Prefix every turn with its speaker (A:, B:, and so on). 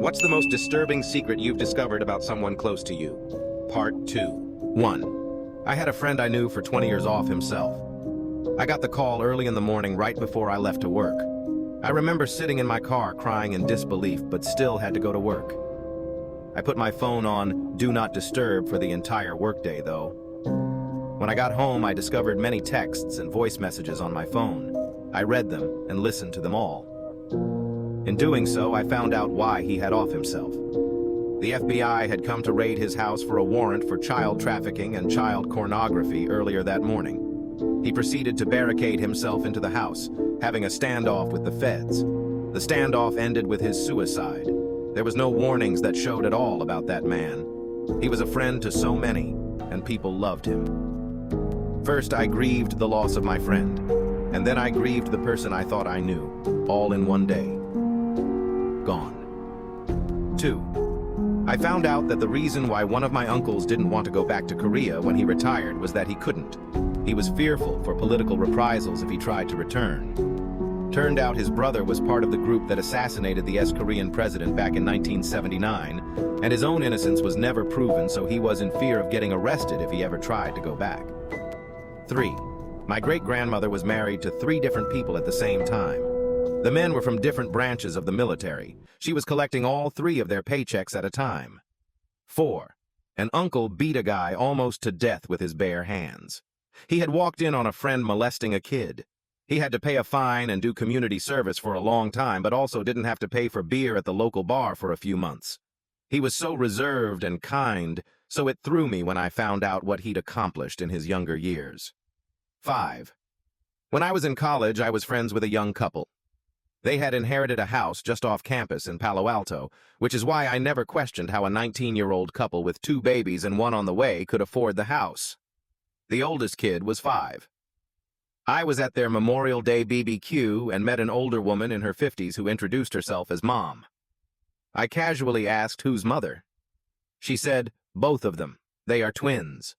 A: What's the most disturbing secret you've discovered about someone close to you? Part 2. 1. I had a friend I knew for 20 years off himself. I got the call early in the morning right before I left to work. I remember sitting in my car crying in disbelief, but still had to go to work. I put my phone on Do Not Disturb for the entire workday, though. When I got home, I discovered many texts and voice messages on my phone. I read them and listened to them all. In doing so, I found out why he had off himself. The FBI had come to raid his house for a warrant for child trafficking and child pornography earlier that morning. He proceeded to barricade himself into the house, having a standoff with the feds. The standoff ended with his suicide. There was no warnings that showed at all about that man. He was a friend to so many, and people loved him. First, I grieved the loss of my friend, and then I grieved the person I thought I knew, all in one day. Gone. 2. I found out that the reason why one of my uncles didn't want to go back to Korea when he retired was that he couldn't. He was fearful for political reprisals if he tried to return. Turned out his brother was part of the group that assassinated the ex-Korean president back in 1979, and his own innocence was never proven, so he was in fear of getting arrested if he ever tried to go back. 3. My great-grandmother was married to 3 different people at the same time. The men were from different branches of the military. She was collecting all 3 of their paychecks at a time. 4. An uncle beat a guy almost to death with his bare hands. He had walked in on a friend molesting a kid. He had to pay a fine and do community service for a long time, but also didn't have to pay for beer at the local bar for a few months. He was so reserved and kind, so it threw me when I found out what he'd accomplished in his younger years. 5. When I was in college, I was friends with a young couple. They had inherited a house just off campus in Palo Alto, which is why I never questioned how a 19-year-old couple with 2 babies and 1 on the way could afford the house. The oldest kid was 5. I was at their Memorial Day BBQ and met an older woman in her 50s who introduced herself as Mom. I casually asked whose mother. She said, "Both of them. They are twins."